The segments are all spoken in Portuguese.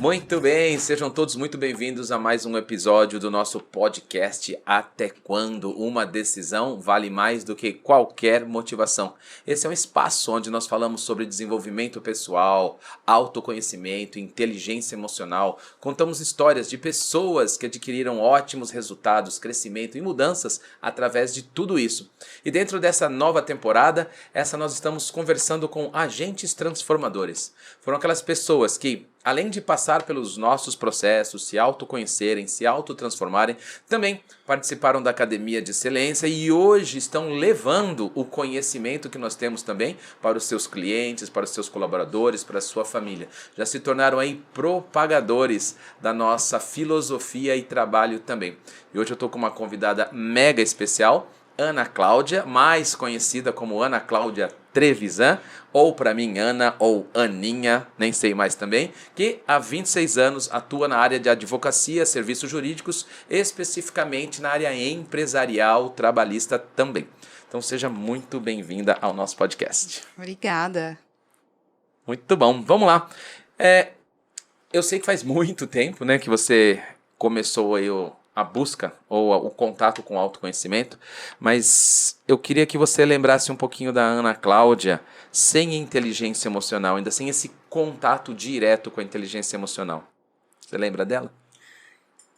Muito bem, sejam todos muito bem-vindos a mais um episódio do nosso podcast Até Quando? Uma decisão vale mais do que qualquer motivação. Esse é um espaço onde nós falamos sobre desenvolvimento pessoal, autoconhecimento, inteligência emocional. Contamos histórias de pessoas que adquiriram ótimos resultados, crescimento e mudanças através de tudo isso. E dentro dessa nova temporada, nós estamos conversando com agentes transformadores. Foram aquelas pessoas que, além de passar pelos nossos processos, se autoconhecerem, se autotransformarem, também participaram da Academia de Excelência e hoje estão levando o conhecimento que nós temos também para os seus clientes, para os seus colaboradores, para a sua família. Já se tornaram aí propagadores da nossa filosofia e trabalho também. E hoje eu estou com uma convidada mega especial, Ana Cláudia, mais conhecida como Ana Cláudia Trevisan, ou para mim Ana ou Aninha, nem sei mais também, que há 26 anos atua na área de advocacia, serviços jurídicos, especificamente na área empresarial, trabalhista também. Então seja muito bem-vinda ao nosso podcast. Obrigada. Muito bom, vamos lá. Eu sei que faz muito tempo, né, que você começou aí a busca ou o contato com o autoconhecimento, mas eu queria que você lembrasse um pouquinho da Ana Cláudia sem inteligência emocional, ainda sem esse contato direto com a inteligência emocional. Você lembra dela?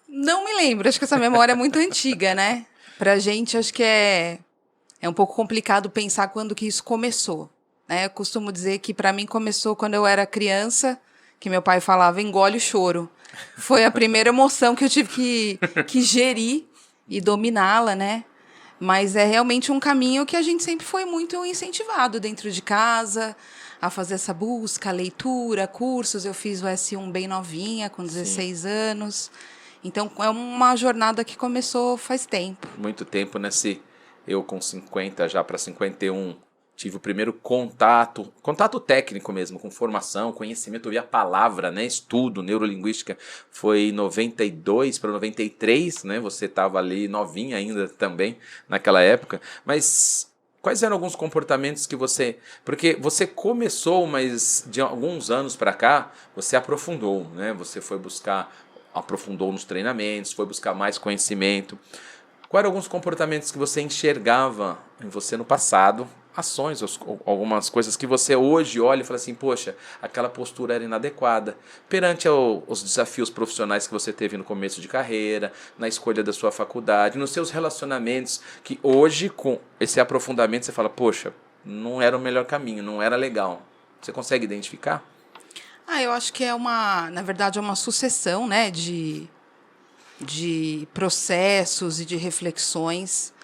Não me lembro, acho que essa memória é muito antiga, né? Pra gente, acho que é um pouco complicado pensar quando que isso começou, né? Eu costumo dizer que pra mim começou quando eu era criança, que meu pai falava, engole o choro. Foi a primeira emoção que eu tive que gerir e dominá-la, né? Mas é realmente um caminho que a gente sempre foi muito incentivado dentro de casa, a fazer essa busca, a leitura, cursos. Eu fiz o S1 bem novinha, com 16 anos. Então, é uma jornada que começou faz tempo. Muito tempo, né? Eu com 50 já para 51... tive o primeiro contato técnico mesmo, com formação, conhecimento via palavra, né? Estudo, neurolinguística, foi em 92 para 93, né? Você estava ali novinha ainda também naquela época, mas quais eram alguns comportamentos que você... Porque você começou, mas de alguns anos para cá, você aprofundou, né? Você foi aprofundou nos treinamentos, foi buscar mais conhecimento. Quais eram alguns comportamentos que você enxergava em você no passado, ações, algumas coisas que você hoje olha e fala assim, poxa, aquela postura era inadequada, perante os desafios profissionais que você teve no começo de carreira, na escolha da sua faculdade, nos seus relacionamentos, que hoje, com esse aprofundamento, você fala, poxa, não era o melhor caminho, não era legal. Você consegue identificar? Eu acho que na verdade, é uma sucessão, né, de processos e de reflexões.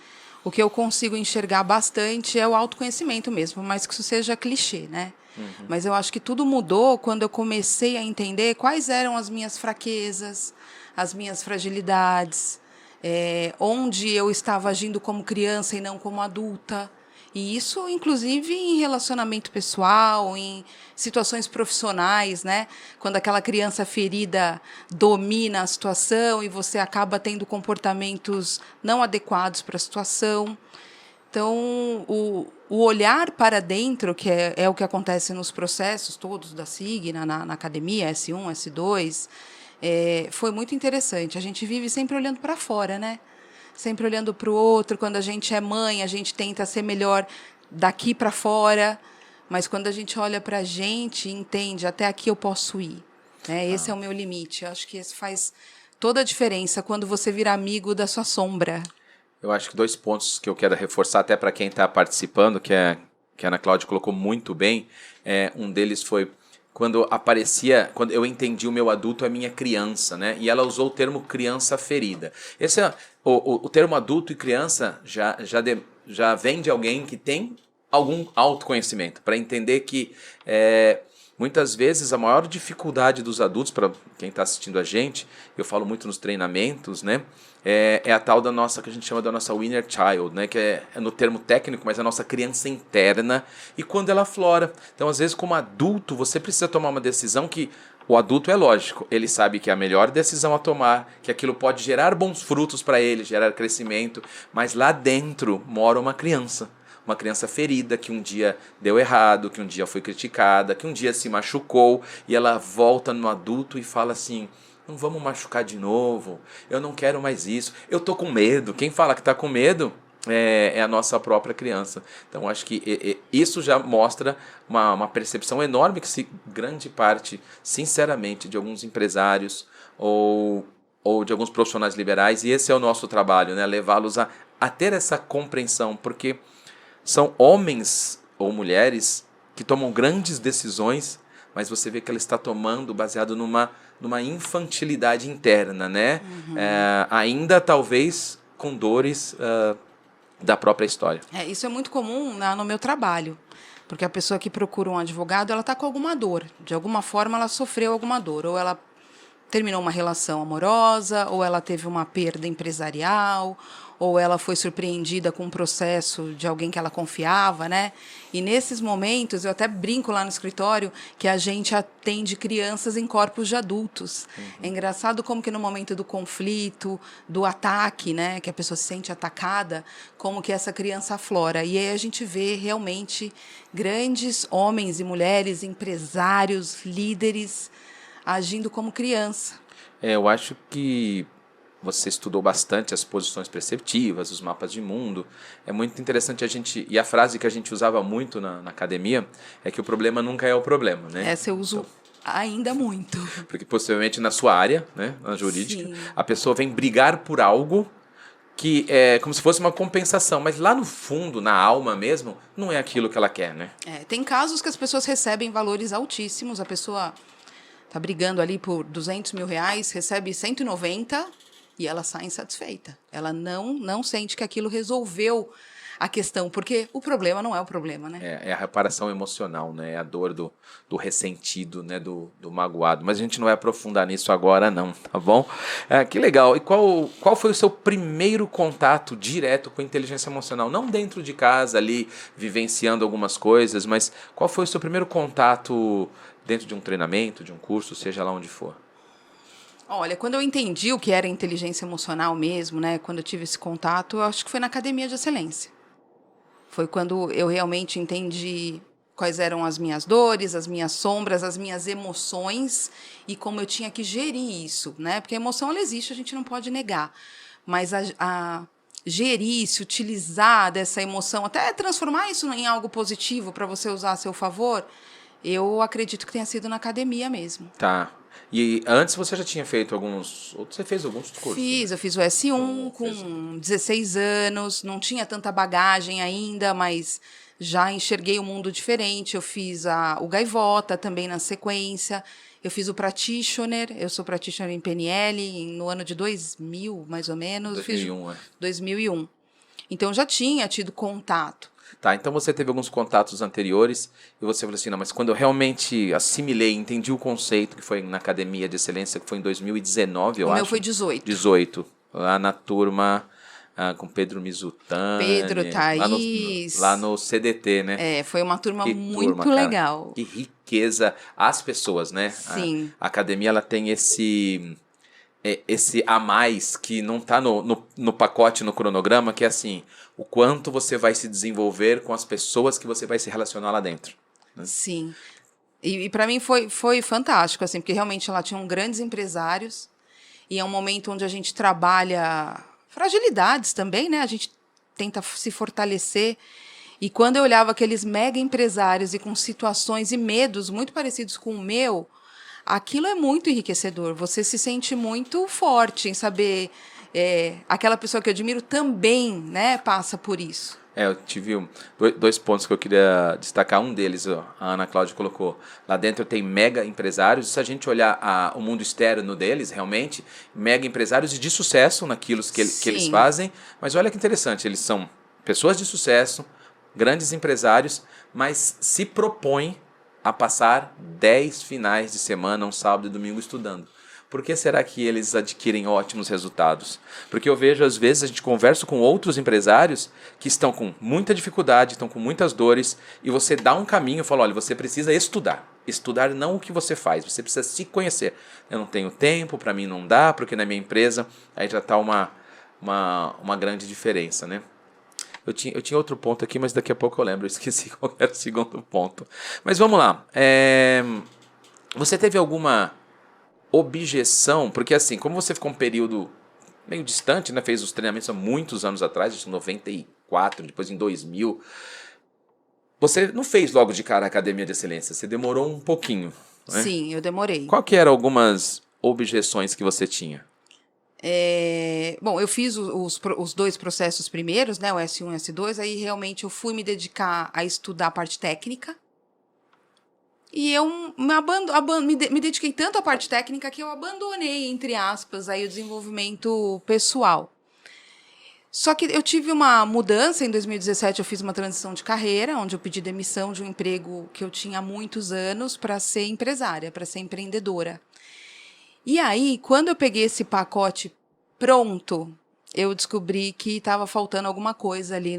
O que eu consigo enxergar bastante é o autoconhecimento mesmo, mas que isso seja clichê, né? Uhum. Mas eu acho que tudo mudou quando eu comecei a entender quais eram as minhas fraquezas, as minhas fragilidades, onde eu estava agindo como criança e não como adulta. E isso, inclusive, em relacionamento pessoal, em situações profissionais, né? Quando aquela criança ferida domina a situação e você acaba tendo comportamentos não adequados para a situação. Então, o olhar para dentro, que é o que acontece nos processos todos da SIG, na academia, S1, S2, foi muito interessante. A gente vive sempre olhando para fora, né? Sempre olhando para o outro. Quando a gente é mãe, a gente tenta ser melhor daqui para fora, mas quando a gente olha para a gente, entende, até aqui eu posso ir. Né? Esse é o meu limite. Eu acho que isso faz toda a diferença quando você vira amigo da sua sombra. Eu acho que 2 pontos que eu quero reforçar até para quem está participando, que a Ana Cláudia colocou muito bem, um deles foi... Quando eu entendi o meu adulto é minha criança, né? E ela usou o termo criança ferida. O termo adulto e criança já vem de alguém que tem algum autoconhecimento, para entender que muitas vezes a maior dificuldade dos adultos, para quem está assistindo a gente, eu falo muito nos treinamentos, né? É a tal da nossa, que a gente chama da nossa inner child, né? Que é no termo técnico, mas é a nossa criança interna, e quando ela aflora. Então, às vezes, como adulto, você precisa tomar uma decisão que o adulto é lógico, ele sabe que é a melhor decisão a tomar, que aquilo pode gerar bons frutos para ele, gerar crescimento, mas lá dentro mora uma criança uma criança ferida, que um dia deu errado, que um dia foi criticada, que um dia se machucou, e ela volta no adulto e fala assim: não vamos machucar de novo, eu não quero mais isso, eu tô com medo. Quem fala que tá com medo é a nossa própria criança. Então acho que isso já mostra uma percepção enorme que grande parte, sinceramente, de alguns empresários ou de alguns profissionais liberais, e esse é o nosso trabalho, né? Levá-los a ter essa compreensão, porque são homens ou mulheres que tomam grandes decisões, mas você vê que ela está tomando baseado numa infantilidade interna, né? Ainda talvez com dores da própria história. Isso é muito comum no meu trabalho, porque a pessoa que procura um advogado, ela está com alguma dor. De alguma forma, ela sofreu alguma dor. Ou ela terminou uma relação amorosa, ou ela teve uma perda empresarial, ou ela foi surpreendida com um processo de alguém que ela confiava, né? E nesses momentos, eu até brinco lá no escritório que a gente atende crianças em corpos de adultos. É engraçado como que no momento do conflito, do ataque, né, que a pessoa se sente atacada, como que essa criança aflora. E aí a gente vê realmente grandes homens e mulheres, empresários, líderes, agindo como criança. Eu acho que você estudou bastante as posições perceptivas, os mapas de mundo. É muito interessante e a frase que a gente usava muito na academia é que o problema nunca é o problema, né? Essa eu uso ainda muito. Porque possivelmente na sua área, né, na jurídica, Sim. a pessoa vem brigar por algo que é como se fosse uma compensação, mas lá no fundo, na alma mesmo, não é aquilo que ela quer, né? Tem casos que as pessoas recebem valores altíssimos, a pessoa está brigando ali por R$200 mil, recebe 190 e ela sai insatisfeita. Ela não sente que aquilo resolveu a questão, porque o problema não é o problema, né? É a reparação emocional, né? É a dor do ressentido, né? Do magoado. Mas a gente não vai aprofundar nisso agora não, tá bom? Que legal. E qual foi o seu primeiro contato direto com a inteligência emocional? Não dentro de casa ali, vivenciando algumas coisas, mas qual foi o seu primeiro contato dentro de um treinamento, de um curso, seja lá onde for? Olha, quando eu entendi o que era inteligência emocional mesmo, né? Quando eu tive esse contato, eu acho que foi na Academia de Excelência. Foi quando eu realmente entendi quais eram as minhas dores, as minhas sombras, as minhas emoções e como eu tinha que gerir isso, né? Porque a emoção, ela existe, a gente não pode negar. Mas a gerir, se utilizar dessa emoção, até transformar isso em algo positivo para você usar a seu favor, eu acredito que tenha sido na academia mesmo. Tá. E antes você já tinha feito você fez alguns cursos? Eu fiz o S1 com 16 anos, não tinha tanta bagagem ainda, mas já enxerguei um mundo diferente. Eu fiz o Gaivota também na sequência, eu fiz o Practitioner, eu sou Practitioner em PNL no ano de 2000, mais ou menos. 2001, 2001. Então, já tinha tido contato. Tá, então você teve alguns contatos anteriores e você falou assim, não, mas quando eu realmente assimilei, entendi o conceito, que foi na Academia de Excelência, que foi em 2019, eu acho. O meu foi 18. 18, lá na turma com Pedro Mizutani. Pedro, Thaís. Lá no CDT, né? Foi uma turma muito legal. Que riqueza as pessoas, né? Sim. A academia, ela tem esse a mais que não está no pacote, no cronograma, que é assim, o quanto você vai se desenvolver com as pessoas que você vai se relacionar lá dentro. Né? Sim. E para mim foi fantástico, assim, porque realmente lá tinham grandes empresários e é um momento onde a gente trabalha fragilidades também, né? A gente tenta se fortalecer. E quando eu olhava aqueles mega empresários e com situações e medos muito parecidos com o meu, aquilo é muito enriquecedor. Você se sente muito forte em saber aquela pessoa que eu admiro também, né, passa por isso. Eu tive dois pontos que eu queria destacar. Um deles, a Ana Cláudia colocou. Lá dentro tem mega empresários. Se a gente olhar o mundo externo deles, realmente, mega empresários e de sucesso naquilo que eles fazem. Mas olha que interessante, eles são pessoas de sucesso, grandes empresários, mas se propõem a passar 10 finais de semana, um sábado e domingo estudando. Por que será que eles adquirem ótimos resultados? Porque eu vejo, às vezes, a gente conversa com outros empresários que estão com muita dificuldade, estão com muitas dores, e você dá um caminho e fala, olha, você precisa estudar. Estudar não o que você faz, você precisa se conhecer. Eu não tenho tempo, para mim não dá, porque na minha empresa aí já está uma grande diferença, né? Eu tinha outro ponto aqui, mas daqui a pouco eu lembro. Eu esqueci qual era o segundo ponto. Mas vamos lá. Você teve alguma objeção? Porque assim, como você ficou um período meio distante, né? Fez os treinamentos há muitos anos atrás, isso em 94, depois em 2000. Você não fez logo de cara a Academia de Excelência, você demorou um pouquinho, né? Sim, eu demorei. Qual que eram algumas objeções que você tinha? Bom, eu fiz os dois processos primeiros, né? O S1 e o S2, aí realmente eu fui me dedicar a estudar a parte técnica. E eu me dediquei tanto à parte técnica que eu abandonei, entre aspas, aí o desenvolvimento pessoal. Só que eu tive uma mudança, em 2017 eu fiz uma transição de carreira, onde eu pedi demissão de um emprego que eu tinha há muitos anos para ser empresária, para ser empreendedora. E aí, quando eu peguei esse pacote pronto, eu descobri que estava faltando alguma coisa ali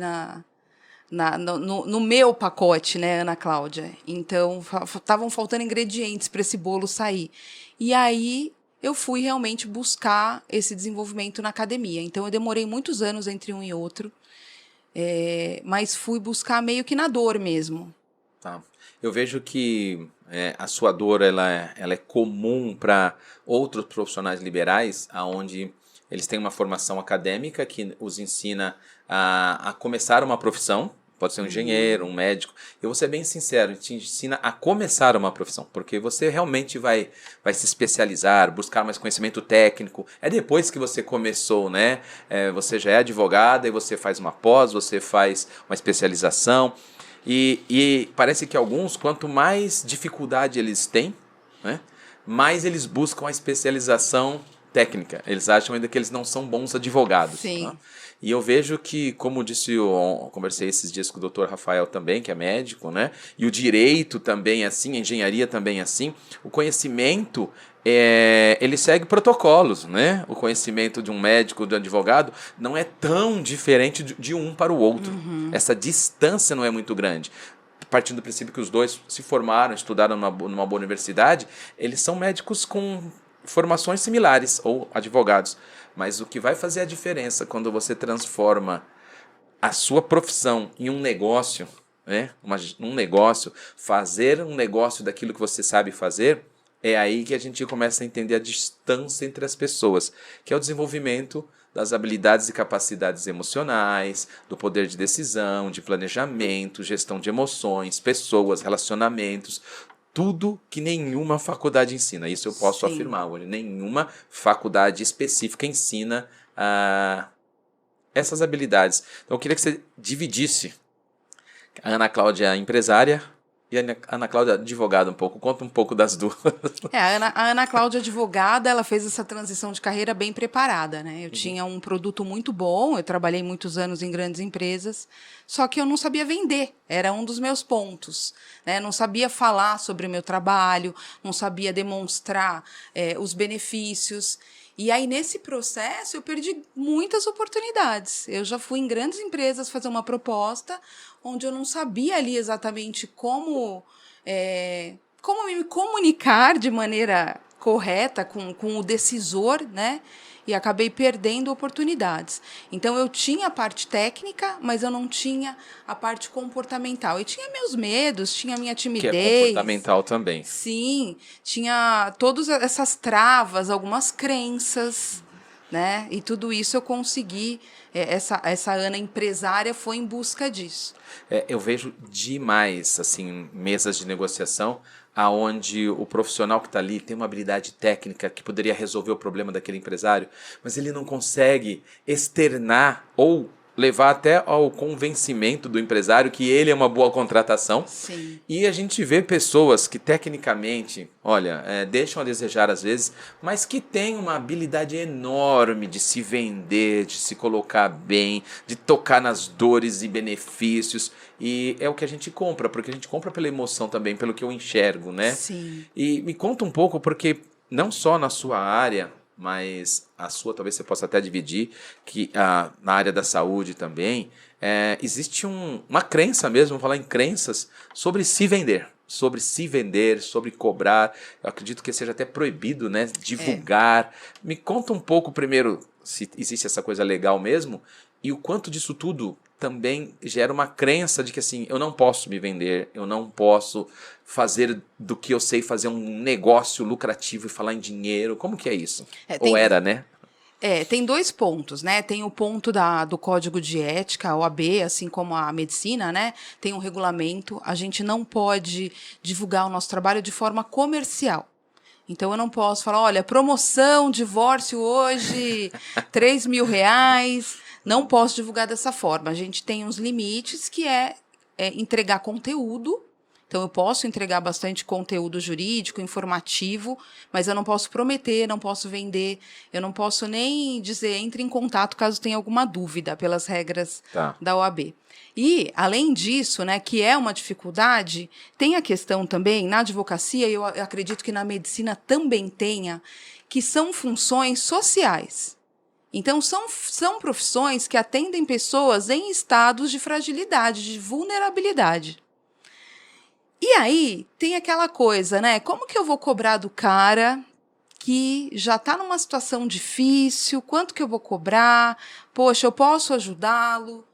no meu pacote, né, Ana Cláudia? Então, estavam faltando ingredientes para esse bolo sair. E aí, eu fui realmente buscar esse desenvolvimento na academia. Então, eu demorei muitos anos entre um e outro, mas fui buscar meio que na dor mesmo. Tá. Eu vejo que a sua dor ela é comum para outros profissionais liberais, onde eles têm uma formação acadêmica que os ensina a começar uma profissão. Pode ser um engenheiro, um médico. Eu vou ser bem sincero, te ensina a começar uma profissão, porque você realmente vai se especializar, buscar mais conhecimento técnico. É depois que você começou, né? Você já é advogada e você faz uma pós, você faz uma especialização. E parece que alguns, quanto mais dificuldade eles têm, né, mais eles buscam a especialização técnica. Eles acham ainda que eles não são bons advogados. Sim. Né? E eu vejo que, como disse, eu conversei esses dias com o Dr. Rafael também, que é médico, né? E o direito também é assim, a engenharia também é assim. O conhecimento, ele segue protocolos, né? O conhecimento de um médico, de um advogado, não é tão diferente de um para o outro. Essa distância não é muito grande. Partindo do princípio que os dois se formaram, estudaram numa boa universidade, eles são médicos com formações similares, ou advogados. Mas o que vai fazer a diferença quando você transforma a sua profissão em um negócio, né? Fazer um negócio daquilo que você sabe fazer, é aí que a gente começa a entender a distância entre as pessoas, que é o desenvolvimento das habilidades e capacidades emocionais, do poder de decisão, de planejamento, gestão de emoções, pessoas, relacionamentos, tudo que nenhuma faculdade ensina. Isso eu posso afirmar hoje. Nenhuma faculdade específica ensina essas habilidades. Então eu queria que você dividisse a Ana Cláudia empresária e a Ana Cláudia advogada um pouco. Conta um pouco das duas. A Ana Cláudia advogada, ela fez essa transição de carreira bem preparada, né? Eu tinha um produto muito bom, eu trabalhei muitos anos em grandes empresas, só que eu não sabia vender, era um dos meus pontos, né? Não sabia falar sobre o meu trabalho, não sabia demonstrar os benefícios. E aí, nesse processo, eu perdi muitas oportunidades. Eu já fui em grandes empresas fazer uma proposta onde eu não sabia ali exatamente como me comunicar de maneira correta com o decisor, né? E acabei perdendo oportunidades. Então, eu tinha a parte técnica, mas eu não tinha a parte comportamental. E tinha meus medos, tinha minha timidez. Que é comportamental também. Sim, tinha todas essas travas, algumas crenças, né? E tudo isso eu consegui. Essa Ana empresária foi em busca disso. Eu vejo demais, assim, mesas de negociação, aonde o profissional que está ali tem uma habilidade técnica que poderia resolver o problema daquele empresário, mas ele não consegue externar ou levar até ao convencimento do empresário que ele é uma boa contratação. Sim. E a gente vê pessoas que tecnicamente, olha, deixam a desejar às vezes, mas que têm uma habilidade enorme de se vender, de se colocar bem, de tocar nas dores e benefícios. E é o que a gente compra, porque a gente compra pela emoção também, pelo que eu enxergo, né? Sim. E me conta um pouco, porque não só na sua área, mas a sua talvez você possa até dividir, que na área da saúde também, existe uma crença mesmo, vamos falar em crenças, sobre se vender, sobre cobrar. Eu acredito que seja até proibido, né, divulgar. Me conta um pouco primeiro se existe essa coisa legal mesmo, e o quanto disso tudo também gera uma crença de que assim, eu não posso me vender, eu não posso fazer do que eu sei fazer um negócio lucrativo e falar em dinheiro. Como que é isso? Ou era, né? Tem 2 pontos, né? Tem o ponto do Código de Ética, a OAB, assim como a medicina, né? Tem um regulamento. A gente não pode divulgar o nosso trabalho de forma comercial. Então, eu não posso falar, olha, promoção, divórcio hoje, R$ 3.000. Não posso divulgar dessa forma. A gente tem uns limites que é entregar conteúdo. Então, eu posso entregar bastante conteúdo jurídico, informativo, mas eu não posso prometer, não posso vender, eu não posso nem dizer, entre em contato caso tenha alguma dúvida pelas regras da OAB. E, além disso, né, que é uma dificuldade, tem a questão também, na advocacia, eu acredito que na medicina também tenha, que são funções sociais. Então, são profissões que atendem pessoas em estados de fragilidade, de vulnerabilidade. E aí, tem aquela coisa, né? Como que eu vou cobrar do cara que já está numa situação difícil? Quanto que eu vou cobrar? Poxa, eu posso ajudá-lo,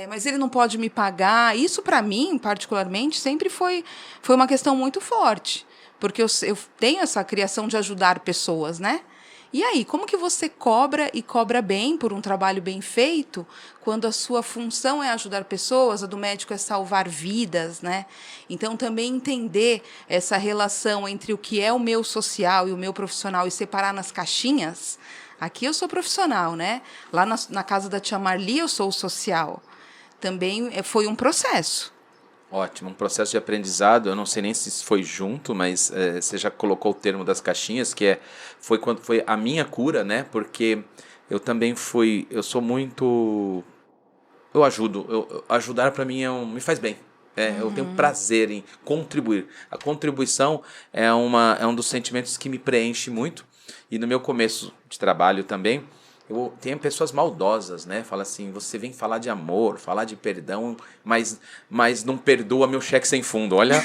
mas ele não pode me pagar. Isso, para mim, particularmente, sempre foi uma questão muito forte. Porque eu tenho essa criação de ajudar pessoas, né? E aí, como que você cobra e cobra bem por um trabalho bem feito, quando a sua função é ajudar pessoas, a do médico é salvar vidas, né? Então, também entender essa relação entre o que é o meu social e o meu profissional e separar nas caixinhas. Aqui eu sou profissional, né? Lá na casa da tia Marli eu sou o social. Também foi um processo. Ótimo, um processo de aprendizado. Eu não sei nem se foi junto, mas você já colocou o termo das caixinhas, que foi quando foi a minha cura, né? Porque eu também eu sou muito, eu ajudo, ajudar para mim me faz bem. Eu tenho prazer em contribuir. A contribuição é um dos sentimentos que me preenche muito. E no meu começo de trabalho também, eu tenho pessoas maldosas, né? Fala assim, você vem falar de amor, falar de perdão, mas não perdoa meu cheque sem fundo. Olha.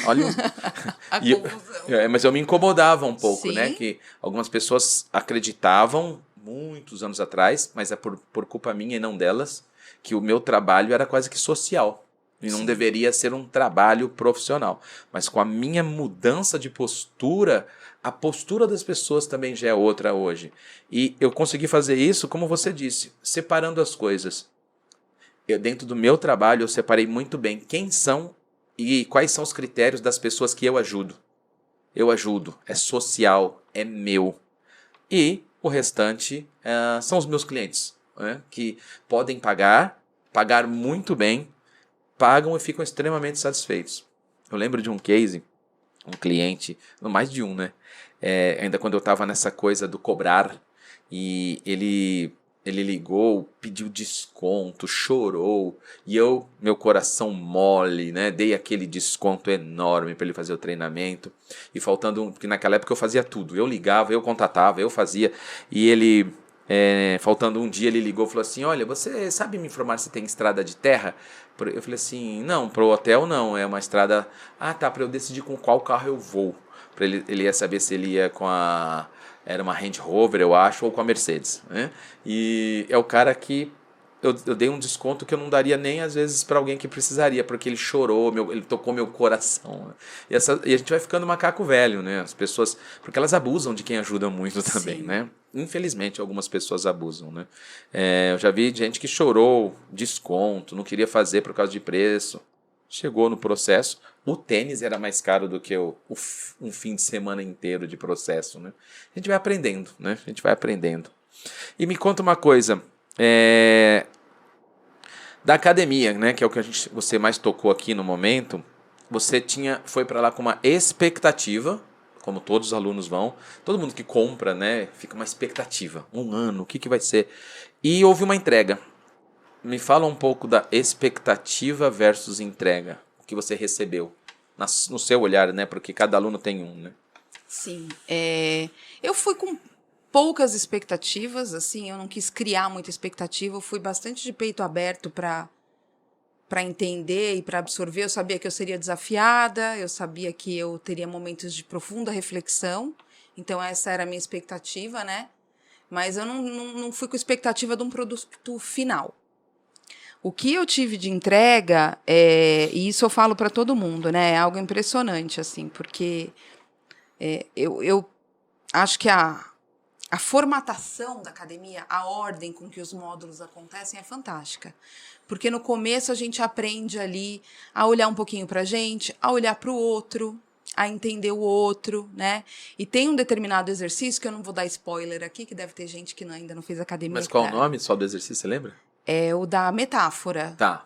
A E confusão. mas eu me incomodava um pouco, né? Sim. Que algumas pessoas acreditavam, muitos anos atrás, mas é por culpa minha e não delas, que o meu trabalho era quase que social. E não Sim. deveria ser um trabalho profissional. Mas com a minha mudança de postura, a postura das pessoas também já é outra hoje. E eu consegui fazer isso, como você disse, separando as coisas. Dentro do meu trabalho, eu separei muito bem quem são e quais são os critérios das pessoas que eu ajudo. Eu ajudo, é social, é meu. E o restante são os meus clientes, né, que podem pagar muito bem, pagam e ficam extremamente satisfeitos. Eu lembro de um case, um cliente, mais de um, né? Ainda quando eu estava nessa coisa do cobrar, e ele ligou, pediu desconto, chorou, e meu coração mole, né? Dei aquele desconto enorme para ele fazer o treinamento, e porque naquela época eu fazia tudo, eu ligava, eu contatava, eu fazia, e ele... faltando um dia ele ligou e falou assim, olha, você sabe me informar se tem estrada de terra? Eu falei assim, não, pro hotel não, é uma estrada... Ah, tá, para eu decidir com qual carro eu vou. Ele ia saber se ele ia com a... Era uma Range Rover, eu acho, ou com a Mercedes, né? E é o cara que eu dei um desconto que eu não daria nem às vezes para alguém que precisaria, porque ele chorou, ele tocou meu coração, né? E a gente vai ficando macaco velho, né? As pessoas, porque elas abusam de quem ajuda muito também, Sim. né? Infelizmente, algumas pessoas abusam, né? Eu já vi gente que chorou desconto, não queria fazer por causa de preço. Chegou no processo, o tênis era mais caro do que um fim de semana inteiro de processo, né? A gente vai aprendendo, né? A gente vai aprendendo. E me conta uma coisa, da academia, né? Que é o que você mais tocou aqui no momento. Você foi para lá com uma expectativa, como todos os alunos vão. Todo mundo que compra, né? Fica uma expectativa. Um ano, o que vai ser? E houve uma entrega. Me fala um pouco da expectativa versus entrega. O que você recebeu no seu olhar, né? Porque cada aluno tem um, né? Sim. Eu fui com poucas expectativas, assim, eu não quis criar muita expectativa, eu fui bastante de peito aberto para entender e para absorver. Eu sabia que eu seria desafiada, eu sabia que eu teria momentos de profunda reflexão, então essa era a minha expectativa, né? Mas eu não fui com expectativa de um produto final. O que eu tive de entrega, e isso eu falo para todo mundo, né? É algo impressionante, assim, porque eu acho que a formatação da academia, a ordem com que os módulos acontecem é fantástica. Porque no começo a gente aprende ali a olhar um pouquinho para a gente, a olhar para o outro, a entender o outro, né? E tem um determinado exercício, que eu não vou dar spoiler aqui, que deve ter gente que ainda não fez academia. Mas qual o nome só do exercício, você lembra? É o da metáfora. Tá.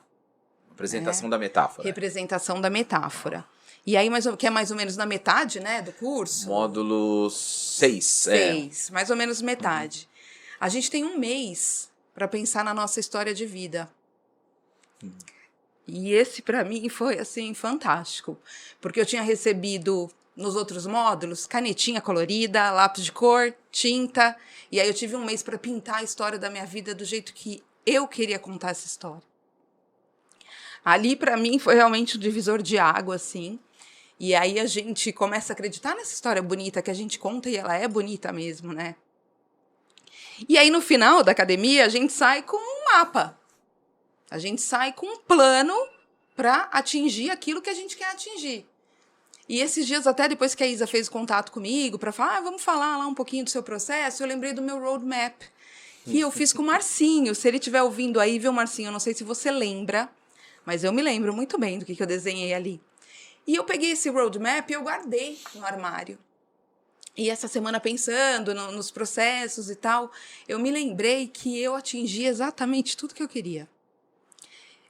Apresentação da metáfora. Representação da metáfora. E aí, que é mais ou menos na metade, né, do curso? Módulo 6. 6, mais ou menos metade. A gente tem um mês para pensar na nossa história de vida. E esse, para mim, foi, assim, fantástico. Porque eu tinha recebido, nos outros módulos, canetinha colorida, lápis de cor, tinta. E aí eu tive um mês para pintar a história da minha vida do jeito que eu queria contar essa história. Ali, para mim, foi realmente um divisor de água, assim. E aí a gente começa a acreditar nessa história bonita que a gente conta, e ela é bonita mesmo, né? E aí, no final da academia, a gente sai com um mapa. A gente sai com um plano para atingir aquilo que a gente quer atingir. E esses dias, até depois que a Isa fez contato comigo para falar, vamos falar lá um pouquinho do seu processo, eu lembrei do meu roadmap, que eu fiz com o Marcinho. Se ele estiver ouvindo aí, viu, Marcinho? Eu não sei se você lembra, mas eu me lembro muito bem do que eu desenhei ali. E eu peguei esse roadmap e eu guardei no armário. E essa semana, pensando nos processos e tal, eu me lembrei que eu atingi exatamente tudo que eu queria.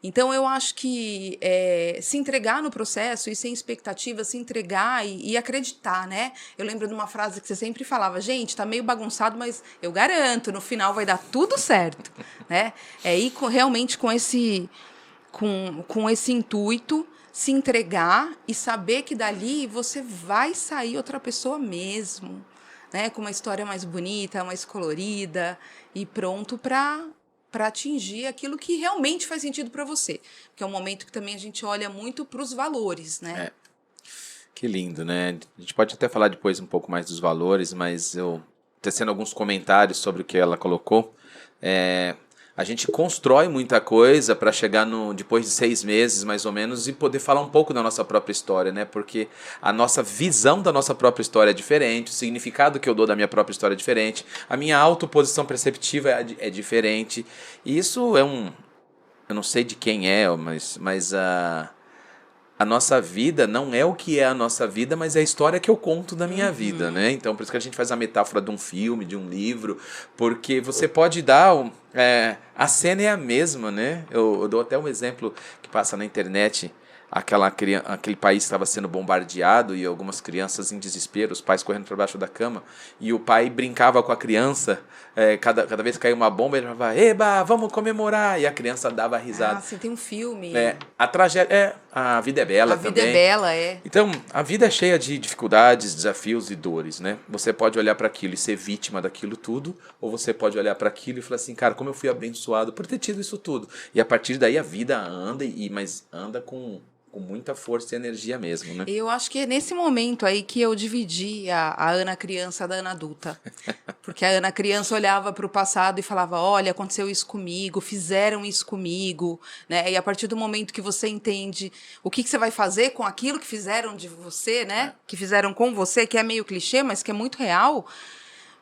Então, eu acho que se entregar no processo e sem expectativa, se entregar e acreditar, né? Eu lembro de uma frase que você sempre falava, gente, tá meio bagunçado, mas eu garanto, no final vai dar tudo certo, né? É ir realmente com esse intuito, se entregar e saber que dali você vai sair outra pessoa mesmo, né? Com uma história mais bonita, mais colorida e pronto para atingir aquilo que realmente faz sentido para você. Que é um momento que também a gente olha muito para os valores, né? Que lindo, né? A gente pode até falar depois um pouco mais dos valores, mas eu tecendo alguns comentários sobre o que ela colocou. A gente constrói muita coisa para chegar depois de 6 meses, mais ou menos, e poder falar um pouco da nossa própria história, né? Porque a nossa visão da nossa própria história é diferente, o significado que eu dou da minha própria história é diferente, a minha autoposição perceptiva é diferente. E isso eu não sei de quem é, mas a nossa vida não é o que é a nossa vida, mas é a história que eu conto da minha vida, né? Então, por isso que a gente faz a metáfora de um filme, de um livro, porque você pode dar... a cena é a mesma, né? Eu dou até um exemplo que passa na internet, aquele país estava sendo bombardeado e algumas crianças em desespero, os pais correndo para baixo da cama, e o pai brincava com a criança, cada vez que caía uma bomba, ele falava, eba, vamos comemorar, e a criança dava risada. Ah, sim, tem um filme. A tragédia, a vida é bela também. A vida é bela, Então, a vida é cheia de dificuldades, desafios e dores, né? Você pode olhar para aquilo e ser vítima daquilo tudo, ou você pode olhar para aquilo e falar assim, cara, como eu fui abençoado por ter tido isso tudo. E a partir daí a vida anda, mas anda com muita força e energia mesmo, né? Eu acho que é nesse momento aí que eu dividi a Ana criança da Ana adulta. Porque a Ana criança olhava para o passado e falava, olha, aconteceu isso comigo, fizeram isso comigo, né? E a partir do momento que você entende o que você vai fazer com aquilo que fizeram de você, né? Que fizeram com você, que é meio clichê, mas que é muito real,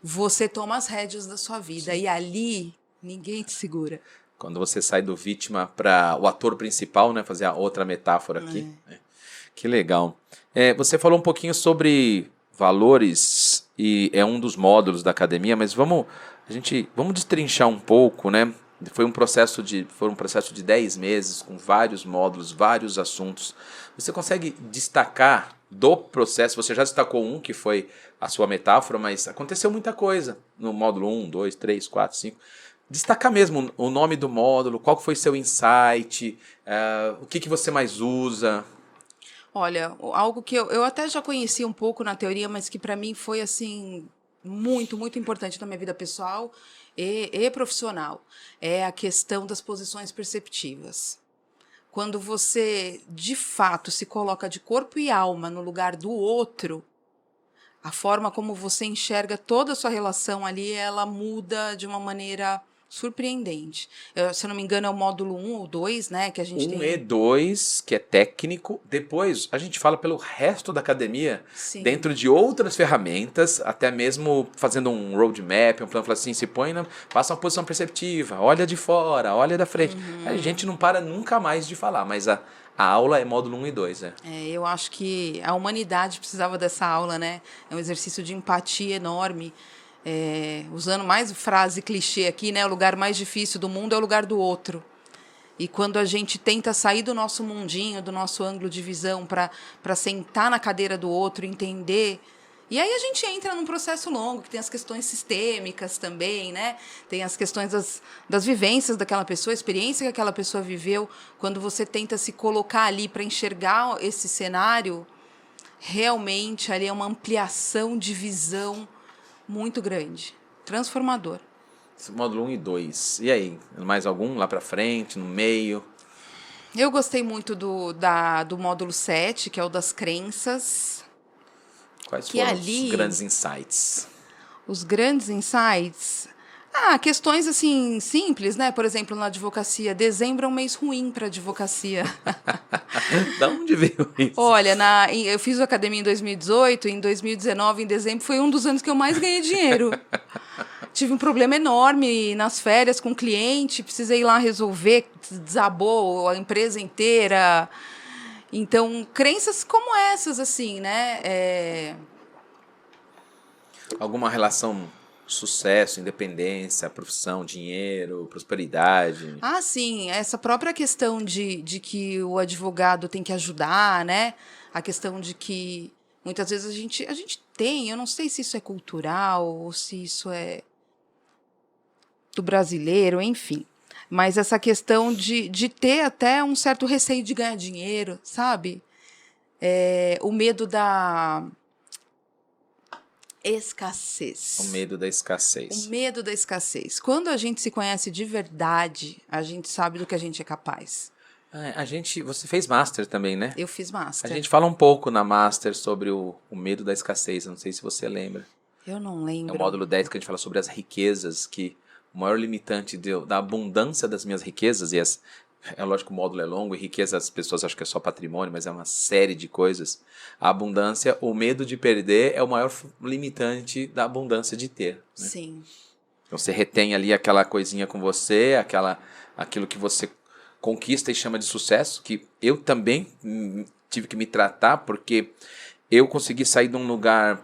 você toma as rédeas da sua vida. Sim. E ali, ninguém te segura. Quando você sai do vítima para o ator principal, né? Fazer a outra metáfora aqui. Que legal. Você falou um pouquinho sobre valores e é um dos módulos da academia, mas vamos destrinchar um pouco, né? Foram um processo de 10 meses com vários módulos, vários assuntos. Você consegue destacar do processo? Você já destacou um, que foi a sua metáfora, mas aconteceu muita coisa no módulo 1, 2, 3, 4, 5. Destacar mesmo o nome do módulo, qual foi seu insight, o que você mais usa? Olha, algo que eu até já conhecia um pouco na teoria, mas que para mim foi assim muito, muito importante na minha vida pessoal e profissional, é a questão das posições perceptivas. Quando você, de fato, se coloca de corpo e alma no lugar do outro, a forma como você enxerga toda a sua relação ali, ela muda de uma maneira surpreendente. Se eu não me engano, é o módulo 1 ou 2, né? Que a gente 1 tem. e 2, que é técnico. Depois, a gente fala pelo resto da academia, Sim. dentro de outras ferramentas, até mesmo fazendo um roadmap, um plano, fala assim, passa uma posição perceptiva, olha de fora, olha da frente. A gente não para nunca mais de falar, mas a aula é módulo 1 e 2, né? Eu acho que a humanidade precisava dessa aula, né? É um exercício de empatia enorme. Usando mais frase clichê aqui, né? O lugar mais difícil do mundo é o lugar do outro. E quando a gente tenta sair do nosso mundinho, do nosso ângulo de visão, para sentar na cadeira do outro, entender. E aí a gente entra num processo longo, que tem as questões sistêmicas também, né? Tem as questões das vivências daquela pessoa, a experiência que aquela pessoa viveu. Quando você tenta se colocar ali para enxergar esse cenário, realmente ali é uma ampliação de visão muito grande, transformador. Módulo 1 e 2. E aí? Mais algum lá pra frente, no meio? Eu gostei muito do módulo 7, que é o das crenças. Quais Que foram ali, os grandes insights? Os grandes insights... questões assim simples, né? Por exemplo, na advocacia, dezembro é um mês ruim para advocacia. Da onde veio isso? Olha, eu fiz a academia em 2018, em 2019, em dezembro, foi um dos anos que eu mais ganhei dinheiro. Tive um problema enorme nas férias com o cliente, precisei ir lá resolver, desabou a empresa inteira. Então, crenças como essas, assim, né? Alguma relação sucesso, independência, profissão, dinheiro, prosperidade? Sim, essa própria questão de que o advogado tem que ajudar, né? A questão de que muitas vezes a gente tem, eu não sei se isso é cultural ou se isso é do brasileiro, enfim. Mas essa questão de ter até um certo receio de ganhar dinheiro, sabe? O medo da escassez. O medo da escassez. O medo da escassez. Quando a gente se conhece de verdade, a gente sabe do que a gente é capaz. Você fez Master também, né? Eu fiz Master. A gente fala um pouco na Master sobre o medo da escassez, não sei se você lembra. Eu não lembro. É o módulo 10 que a gente fala sobre as riquezas, que o maior limitante da abundância das minhas riquezas, é lógico que o módulo é longo e riqueza as pessoas acham que é só patrimônio, mas é uma série de coisas. A abundância, o medo de perder é o maior limitante da abundância de ter. Né? Sim. Então você retém ali aquela coisinha com você, aquilo que você conquista e chama de sucesso, que eu também tive que me tratar, porque eu consegui sair de um lugar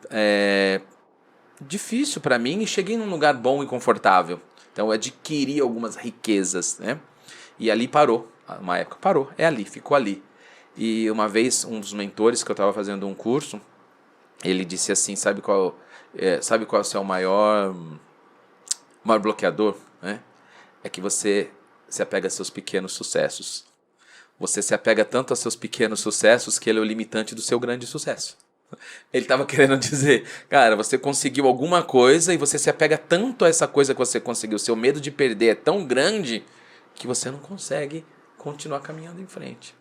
difícil para mim e cheguei num lugar bom e confortável. Então eu adquiri algumas riquezas, né? E ali parou, uma época parou, ficou ali. E uma vez, um dos mentores que eu estava fazendo um curso, ele disse assim, sabe qual é o seu maior bloqueador? Né? É que você se apega a seus pequenos sucessos. Você se apega tanto a seus pequenos sucessos que ele é o limitante do seu grande sucesso. Ele estava querendo dizer, cara, você conseguiu alguma coisa e você se apega tanto a essa coisa que você conseguiu, seu medo de perder é tão grande que você não consegue continuar caminhando em frente.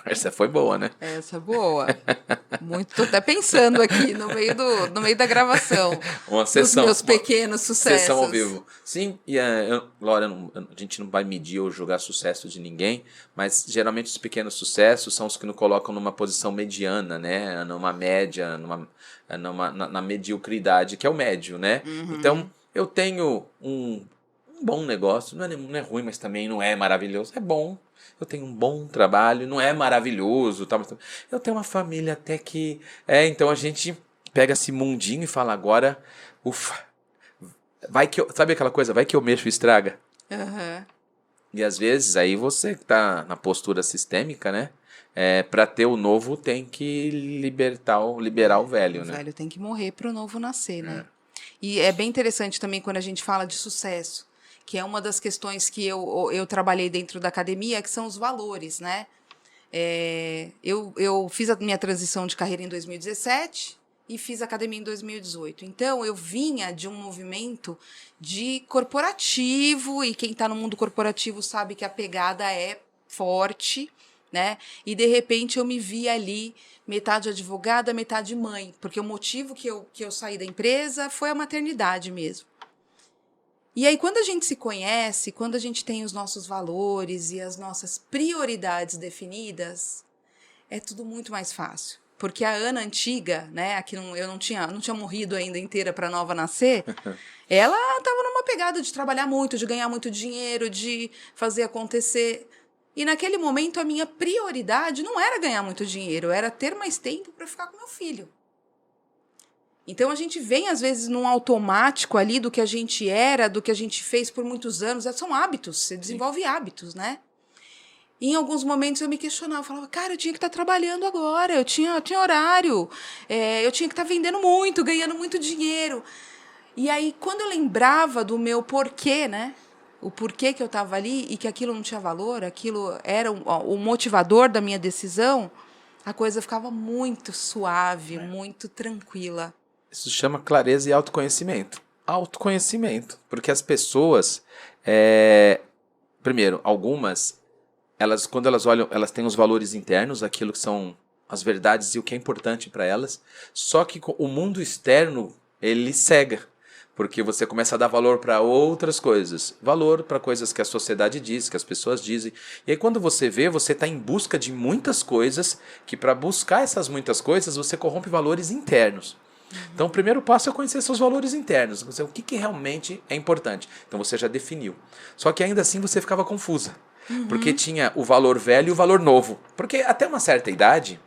Essa foi boa, né? Essa é boa. Muito, tô até pensando aqui no meio da gravação. Uma sessão. Dos meus pequenos sucessos. Sessão ao vivo. Sim, e Laura, a gente não vai medir ou julgar sucesso de ninguém, mas geralmente os pequenos sucessos são os que nos colocam numa posição mediana, né? Numa média, na mediocridade, que é o médio, né? Uhum. Então, eu tenho um bom negócio, não é ruim, mas também não é maravilhoso, é bom. Eu tenho um bom trabalho, não é maravilhoso, tá, mas eu tenho uma família até que... então a gente pega esse mundinho e fala agora, ufa, sabe aquela coisa, vai que eu mexo e estraga? Uhum. E às vezes aí você que tá na postura sistêmica, né? Para ter o novo tem que liberar o velho, né? O velho tem que morrer para o novo nascer, né? E é bem interessante também quando a gente fala de sucesso, que é uma das questões que eu trabalhei dentro da academia, que são os valores, né? Eu fiz a minha transição de carreira em 2017 e fiz academia em 2018. Então, eu vinha de um movimento de corporativo, e quem está no mundo corporativo sabe que a pegada é forte, né? E, de repente, eu me vi ali, metade advogada, metade mãe, porque o motivo que eu saí da empresa foi a maternidade mesmo. E aí, quando a gente se conhece, quando a gente tem os nossos valores e as nossas prioridades definidas, é tudo muito mais fácil. Porque a Ana antiga, né, a que eu não tinha morrido ainda inteira para a nova nascer, ela estava numa pegada de trabalhar muito, de ganhar muito dinheiro, de fazer acontecer. E naquele momento a minha prioridade não era ganhar muito dinheiro, era ter mais tempo para ficar com meu filho. Então a gente vem às vezes num automático ali do que a gente era, do que a gente fez por muitos anos. São hábitos, você desenvolve hábitos, né? E em alguns momentos eu me questionava, eu falava, cara, eu tinha que estar trabalhando agora, eu tinha horário, eu tinha que estar vendendo muito, ganhando muito dinheiro. E aí, quando eu lembrava do meu porquê, né? O porquê que eu estava ali e que aquilo não tinha valor, aquilo era o motivador da minha decisão, a coisa ficava muito suave, muito tranquila. Isso chama clareza e autoconhecimento. Autoconhecimento. Porque as pessoas, primeiro, algumas, quando elas olham, elas têm os valores internos, aquilo que são as verdades e o que é importante para elas. Só que o mundo externo, ele cega. Porque você começa a dar valor para outras coisas. Valor para coisas que a sociedade diz, que as pessoas dizem. E aí quando você vê, você está em busca de muitas coisas, que para buscar essas muitas coisas, você corrompe valores internos. Então o primeiro passo é conhecer seus valores internos. O que realmente é importante. Então você já definiu. Só que ainda assim você ficava confusa. Porque tinha o valor velho e o valor novo. Porque até uma certa idade,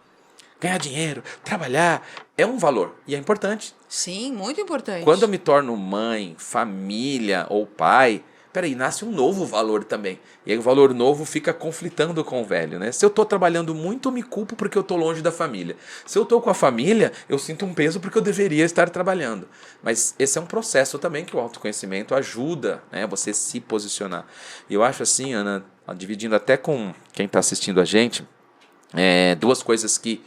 ganhar dinheiro, trabalhar, é um valor. E é importante. Sim, muito importante. Quando eu me torno mãe, família ou pai, peraí, nasce um novo valor também. E aí o valor novo fica conflitando com o velho, né? Se eu tô trabalhando muito, eu me culpo porque eu tô longe da família. Se eu tô com a família, eu sinto um peso porque eu deveria estar trabalhando. Mas esse é um processo também que o autoconhecimento ajuda, né? Você se posicionar. E eu acho assim, Ana, dividindo até com quem está assistindo a gente, duas coisas que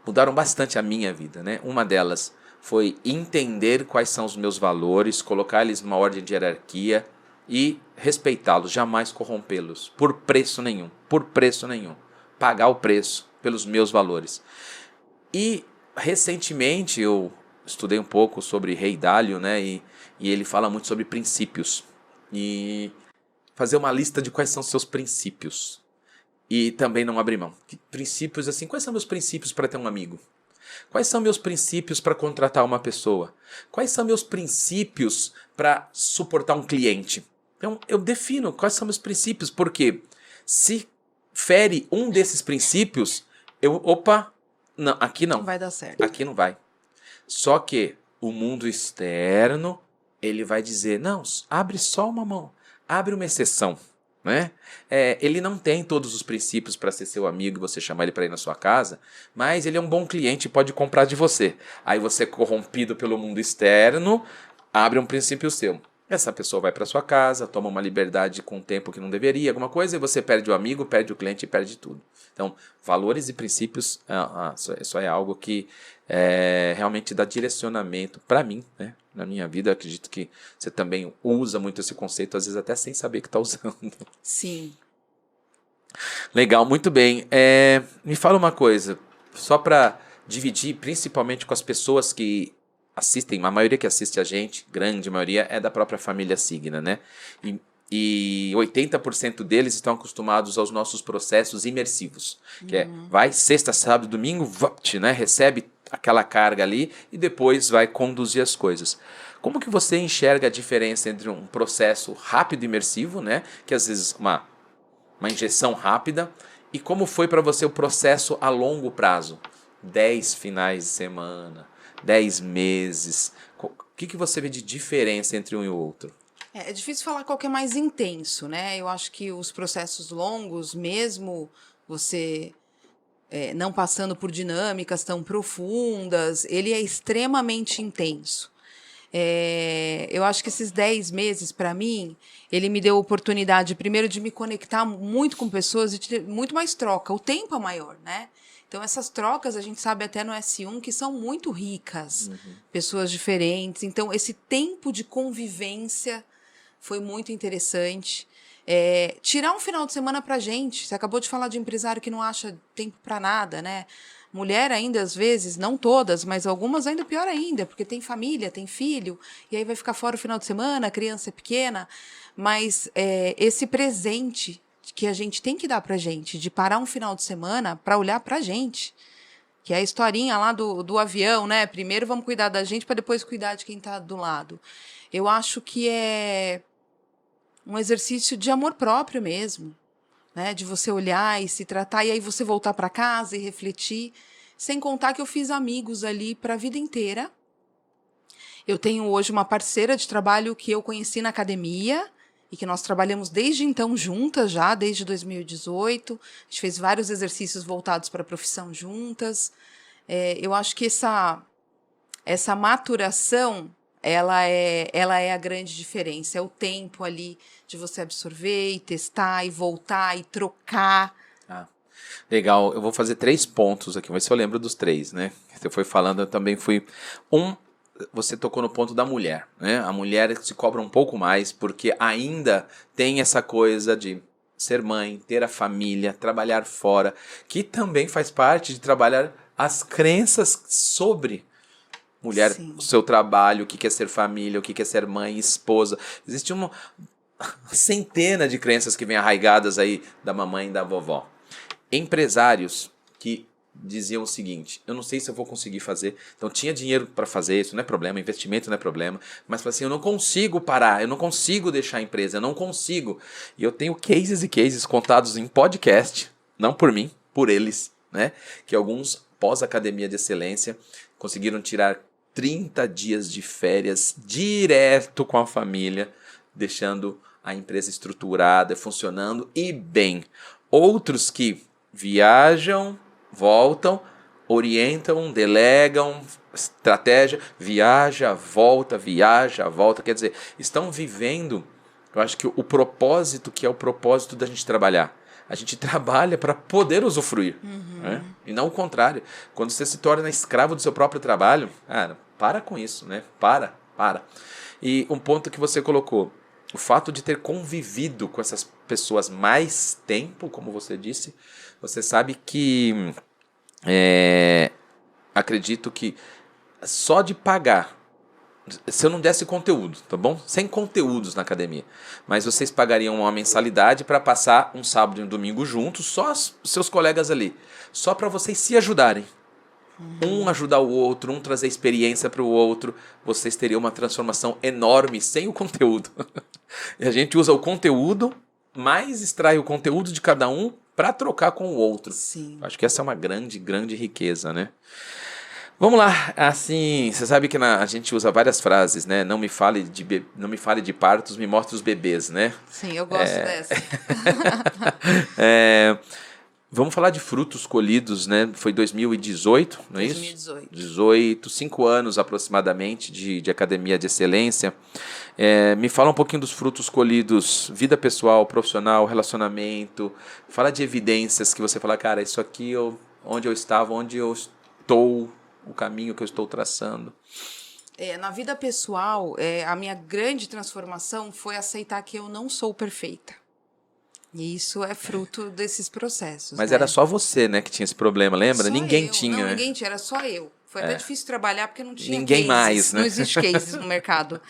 mudaram bastante a minha vida, né? Uma delas foi entender quais são os meus valores, colocar eles numa ordem de hierarquia e respeitá-los, jamais corrompê-los, por preço nenhum, pagar o preço pelos meus valores. E recentemente eu estudei um pouco sobre Rei Dalio, né? E ele fala muito sobre princípios e fazer uma lista de quais são seus princípios. E também não abrir mão. Princípios assim, quais são meus princípios para ter um amigo? Quais são meus princípios para contratar uma pessoa? Quais são meus princípios para suportar um cliente? Então, eu defino quais são meus princípios, porque se fere um desses princípios, não, aqui não. Não vai dar certo. Aqui não vai. Só que o mundo externo, ele vai dizer, não, abre só uma mão, abre uma exceção. Né? Ele não tem todos os princípios para ser seu amigo e você chamar ele para ir na sua casa, mas ele é um bom cliente e pode comprar de você. Aí você, corrompido pelo mundo externo, abre um princípio seu. Essa pessoa vai para sua casa, toma uma liberdade com o tempo que não deveria, alguma coisa, e você perde o amigo, perde o cliente e perde tudo. Então, valores e princípios, isso é algo que realmente dá direcionamento para mim, né? Na minha vida. Eu acredito que você também usa muito esse conceito, às vezes até sem saber que está usando. Sim. Legal, muito bem. Me fala uma coisa, só para dividir, principalmente com as pessoas que assistem, a maioria que assiste a gente, grande maioria, é da própria família Signa, né? E 80% deles estão acostumados aos nossos processos imersivos, que vai sexta, sábado, domingo, né? Recebe aquela carga ali e depois vai conduzir as coisas. Como que você enxerga a diferença entre um processo rápido e imersivo, né? Que às vezes uma injeção rápida, e como foi para você o processo a longo prazo? 10 finais de semana, 10 meses. O que você vê de diferença entre um e o outro? É difícil falar qual que é mais intenso, né? Eu acho que os processos longos, mesmo você não passando por dinâmicas tão profundas, ele é extremamente intenso. Eu acho que esses 10 meses, para mim, ele me deu a oportunidade, primeiro, de me conectar muito com pessoas e de ter muito mais troca. O tempo é maior, né? Então, essas trocas, a gente sabe até no S1, que são muito ricas. Pessoas diferentes. Então, esse tempo de convivência foi muito interessante. Tirar um final de semana pra gente. Você acabou de falar de empresário que não acha tempo para nada, né? Mulher ainda, às vezes, não todas, mas algumas ainda pior ainda, porque tem família, tem filho, e aí vai ficar fora o final de semana, a criança é pequena. Mas esse presente que a gente tem que dar pra gente, de parar um final de semana para olhar pra gente, que é a historinha lá do avião, né? Primeiro vamos cuidar da gente para depois cuidar de quem está do lado. Eu acho que é um exercício de amor próprio mesmo, né? De você olhar e se tratar, e aí você voltar para casa e refletir. Sem contar que eu fiz amigos ali para a vida inteira. Eu tenho hoje uma parceira de trabalho que eu conheci na academia e que nós trabalhamos desde então juntas já, desde 2018. A gente fez vários exercícios voltados para a profissão juntas. Eu acho que essa maturação, ela é a grande diferença. É o tempo ali de você absorver e testar e voltar e trocar. Legal, eu vou fazer 3 pontos aqui, vamos ver se eu lembro dos 3, né? Você foi falando, eu também fui... Você tocou no ponto da mulher, né? A mulher se cobra um pouco mais, porque ainda tem essa coisa de ser mãe, ter a família, trabalhar fora, que também faz parte de trabalhar as crenças sobre mulher, Sim. O seu trabalho, o que é ser família, o que é ser mãe, esposa. Existe uma centena de crenças que vêm arraigadas aí da mamãe e da vovó. Empresários que diziam o seguinte: eu não sei se eu vou conseguir fazer, então tinha dinheiro para fazer, isso não é problema, investimento não é problema, mas assim, eu não consigo parar, eu não consigo deixar a empresa, eu não consigo. E eu tenho cases e cases contados em podcast, não por mim, por eles, né? Que alguns pós-academia de excelência conseguiram tirar 30 dias de férias direto com a família, deixando a empresa estruturada, funcionando e bem. Outros que viajam, voltam, orientam, delegam, estratégia, viaja, volta, quer dizer, estão vivendo, eu acho que o propósito que é o propósito da gente trabalhar. A gente trabalha para poder usufruir, né? E não o contrário. Quando você se torna escravo do seu próprio trabalho, cara, para com isso, né? Para. E um ponto que você colocou, o fato de ter convivido com essas pessoas mais tempo, como você disse, você sabe que acredito que só de pagar, se eu não desse conteúdo, tá bom? Sem conteúdos na academia, mas vocês pagariam uma mensalidade para passar um sábado e um domingo juntos, só os seus colegas ali, só para vocês se ajudarem. Um ajudar o outro, um trazer experiência para o outro, vocês teriam uma transformação enorme sem o conteúdo. E a gente usa o conteúdo, mas extrai o conteúdo de cada um para trocar com o outro. Sim. Acho que essa é uma grande, grande riqueza, né? Vamos lá, assim, você sabe que a gente usa várias frases, né? Não me fale de partos, me mostre os bebês, né? Sim, eu gosto dessa. Vamos falar de frutos colhidos, né? Foi 2018, não é isso? 2018. 5 anos aproximadamente de academia de excelência. Me fala um pouquinho dos frutos colhidos, vida pessoal, profissional, relacionamento. Fala de evidências que você fala, cara, isso aqui, onde eu estava, onde eu estou, o caminho que eu estou traçando. Na vida pessoal, a minha grande transformação foi aceitar que eu não sou perfeita. E isso é fruto desses processos. Mas né? Era só você, né, que tinha esse problema, lembra? Só ninguém eu. tinha. Não, né? ninguém tinha, era só eu. Foi até difícil trabalhar porque não tinha Ninguém cases. mais, né? Não existe cases no mercado.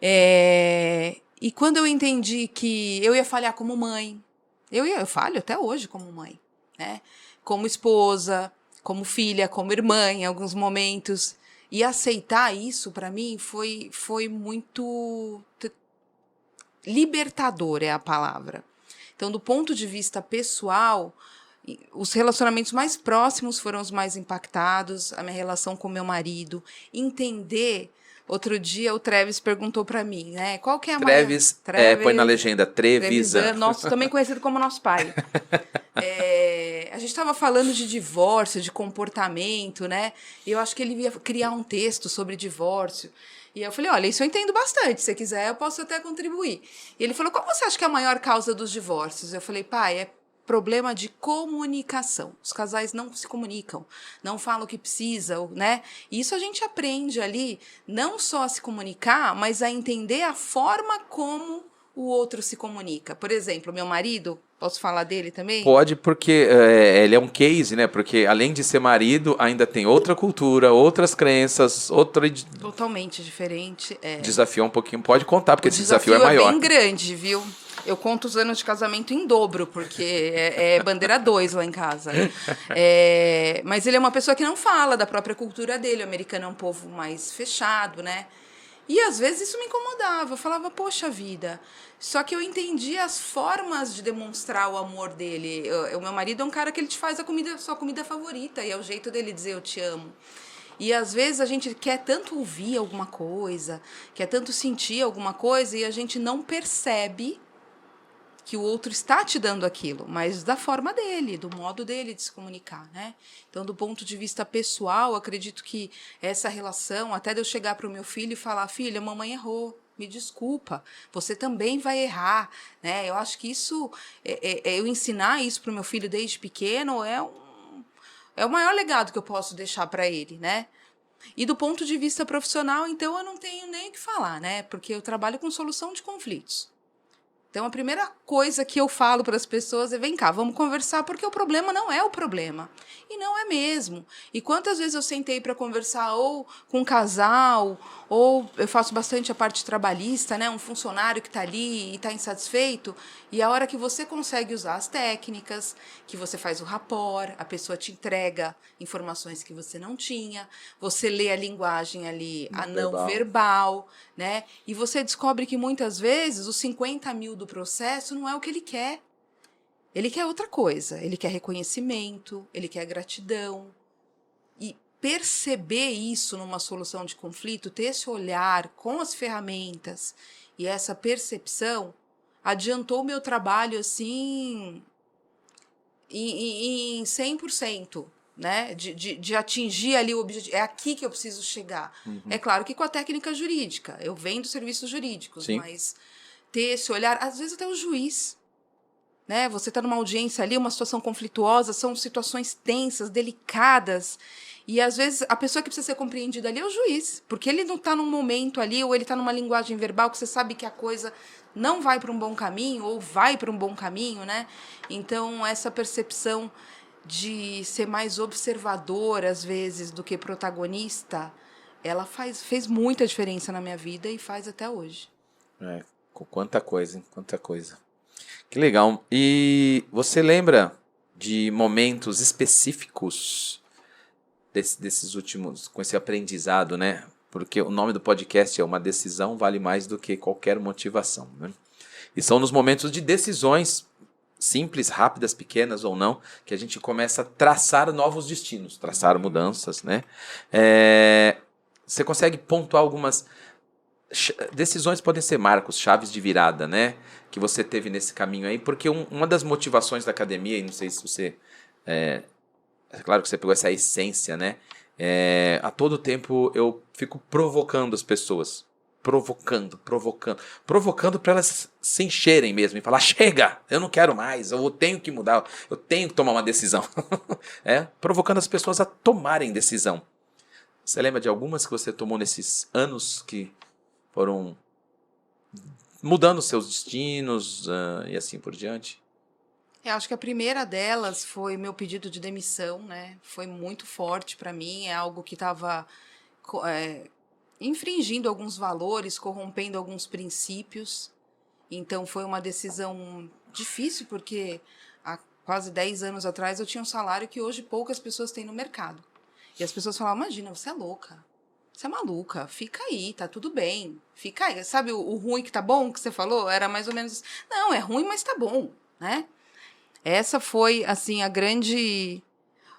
E quando eu entendi que eu ia falhar como mãe, eu falho até hoje como mãe, né? Como esposa, como filha, como irmã em alguns momentos. E aceitar isso, para mim, foi muito libertador, é a palavra. Então, do ponto de vista pessoal, os relacionamentos mais próximos foram os mais impactados, a minha relação com meu marido, entender. Outro dia o Trevis perguntou para mim, né? Qual que é a Trevis, põe na legenda, Trevisan. Nosso, também conhecido como nosso pai. A gente estava falando de divórcio, de comportamento, né? E eu acho que ele ia criar um texto sobre divórcio. E eu falei, olha, isso eu entendo bastante, se você quiser eu posso até contribuir. E ele falou, qual você acha que é a maior causa dos divórcios? Eu falei, pai, é problema de comunicação. Os casais não se comunicam, não falam o que precisam, né? E isso a gente aprende ali, não só a se comunicar, mas a entender a forma como o outro se comunica. Por exemplo, meu marido, Posso falar dele também? Pode, porque ele é um case, né? Porque além de ser marido, ainda tem outra cultura, outras crenças, Totalmente diferente. desafio um pouquinho. Pode contar, porque O esse desafio é desafio maior. é bem grande, viu? Eu conto os anos de casamento em dobro, porque é bandeira 2 lá em casa. Mas ele é uma pessoa que não fala da própria cultura dele. O americano é um povo mais fechado, né? E às vezes isso me incomodava. Eu falava, poxa vida. Só que eu entendi as formas de demonstrar o amor dele. O meu marido é um cara que ele te faz sua comida favorita, e é o jeito dele dizer eu te amo. E às vezes a gente quer tanto ouvir alguma coisa, quer tanto sentir alguma coisa, e a gente não percebe que o outro está te dando aquilo, mas da forma dele, do modo dele de se comunicar, né? Então, do ponto de vista pessoal, acredito que essa relação, até de eu chegar para o meu filho e falar, filha, mamãe errou, me desculpa, você também vai errar, né? Eu acho que isso, eu ensinar isso para o meu filho desde pequeno é o maior legado que eu posso deixar para ele, né? E do ponto de vista profissional, então, eu não tenho nem o que falar, né? Porque eu trabalho com solução de conflitos. Então, a primeira coisa que eu falo para as pessoas é: vem cá, vamos conversar, porque o problema não é o problema. E não é mesmo. E quantas vezes eu sentei para conversar ou com um casal, ou eu faço bastante a parte trabalhista, né? Um funcionário que está ali e está insatisfeito, e a hora que você consegue usar as técnicas, que você faz o rapport, a pessoa te entrega informações que você não tinha, você lê a linguagem ali, a não verbal, né? E você descobre que muitas vezes os 50 mil do processo não é o que ele quer. Ele quer outra coisa. Ele quer reconhecimento, ele quer gratidão. E perceber isso numa solução de conflito, ter esse olhar com as ferramentas e essa percepção, adiantou o meu trabalho assim em 100%. Né? De atingir ali o objetivo. É aqui que eu preciso chegar. Uhum. É claro que com a técnica jurídica. Eu venho dos serviços jurídicos, sim, mas ter esse olhar, às vezes até o juiz. Né? Você está numa audiência ali, uma situação conflituosa, são situações tensas, delicadas, e às vezes a pessoa que precisa ser compreendida ali é o juiz, porque ele não está num momento ali, ou ele está numa linguagem verbal que você sabe que a coisa não vai para um bom caminho, ou vai para um bom caminho, né? Então, essa percepção de ser mais observador, às vezes, do que protagonista, ela fez muita diferença na minha vida e faz até hoje. Quanta coisa, hein? Quanta coisa. Que legal. E você lembra de momentos específicos desses últimos, com esse aprendizado, né? Porque o nome do podcast é Uma Decisão Vale Mais do que Qualquer Motivação, né? E são nos momentos de decisões simples, rápidas, pequenas ou não, que a gente começa a traçar novos destinos, traçar mudanças, né? Você consegue pontuar algumas decisões, podem ser marcos, chaves de virada, né? Que você teve nesse caminho aí, porque uma das motivações da academia, e não sei se você... É claro que você pegou essa essência, né? A todo tempo eu fico provocando as pessoas. Provocando para elas se encherem mesmo e falar: chega, eu não quero mais, eu tenho que mudar, eu tenho que tomar uma decisão. Provocando as pessoas a tomarem decisão. Você lembra de algumas que você tomou nesses anos que foram mudando seus destinos e assim por diante? Eu acho que a primeira delas foi meu pedido de demissão, né? Foi muito forte para mim, é algo que estava infringindo alguns valores, corrompendo alguns princípios. Então, foi uma decisão difícil, porque há quase 10 anos atrás eu tinha um salário que hoje poucas pessoas têm no mercado. E as pessoas falavam: imagina, você é louca, você é maluca, fica aí, tá tudo bem, fica aí. Sabe o ruim que tá bom, que você falou? Era mais ou menos, não, é ruim, mas tá bom, né? Essa foi, assim, a grande...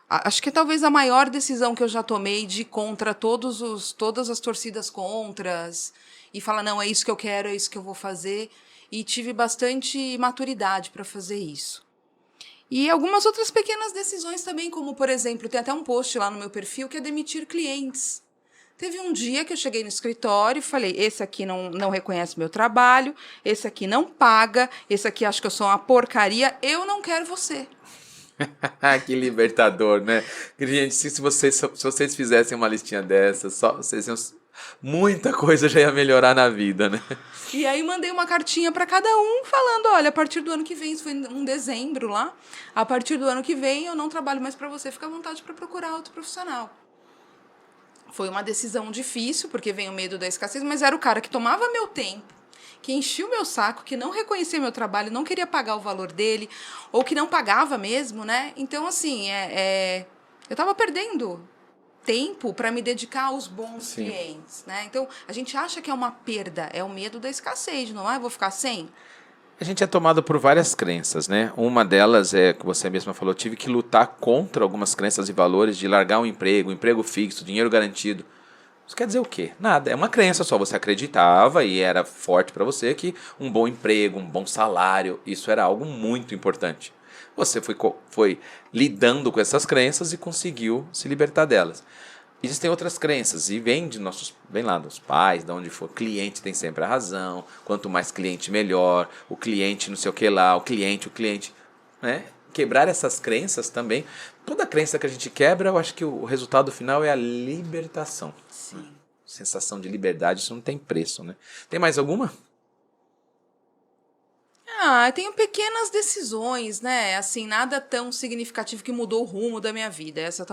Acho que é talvez a maior decisão que eu já tomei de ir contra todas as torcidas contras e falar: não, é isso que eu quero, é isso que eu vou fazer. E tive bastante maturidade para fazer isso. E algumas outras pequenas decisões também, como, por exemplo, tem até um post lá no meu perfil que é demitir clientes. Teve um dia que eu cheguei no escritório e falei: esse aqui não reconhece meu trabalho, esse aqui não paga, esse aqui acha que eu sou uma porcaria, eu não quero você. Que libertador, né? Gente, se vocês fizessem uma listinha dessas, só vocês iam muita coisa já ia melhorar na vida, né? E aí mandei uma cartinha para cada um falando, olha, a partir do ano que vem, isso foi em dezembro lá, a partir do ano que vem eu não trabalho mais para você, fica à vontade para procurar outro profissional. Foi uma decisão difícil, porque vem o medo da escassez, mas era o cara que tomava meu tempo, que enchia o meu saco, que não reconhecia meu trabalho, não queria pagar o valor dele, ou que não pagava mesmo, né? Então, assim, eu estava perdendo tempo para me dedicar aos bons clientes, né? Então, a gente acha que é uma perda, é o medo da escassez, não é? Vou ficar sem? A gente é tomado por várias crenças, né? Uma delas é que você mesma falou, tive que lutar contra algumas crenças e valores de largar um emprego fixo, dinheiro garantido. Isso quer dizer o quê? Nada, é uma crença só, você acreditava e era forte para você que um bom emprego, um bom salário, isso era algo muito importante. Você foi lidando com essas crenças e conseguiu se libertar delas. Existem outras crenças e vem lá dos pais, de onde for. Cliente tem sempre a razão. Quanto mais cliente, melhor. O cliente não sei o que lá, o cliente, né? Quebrar essas crenças também. Toda crença que a gente quebra, eu acho que o resultado final é a libertação. Sim. Sensação de liberdade, isso não tem preço, né? Tem mais alguma? Eu tenho pequenas decisões, né? Assim, nada tão significativo que mudou o rumo da minha vida. Essas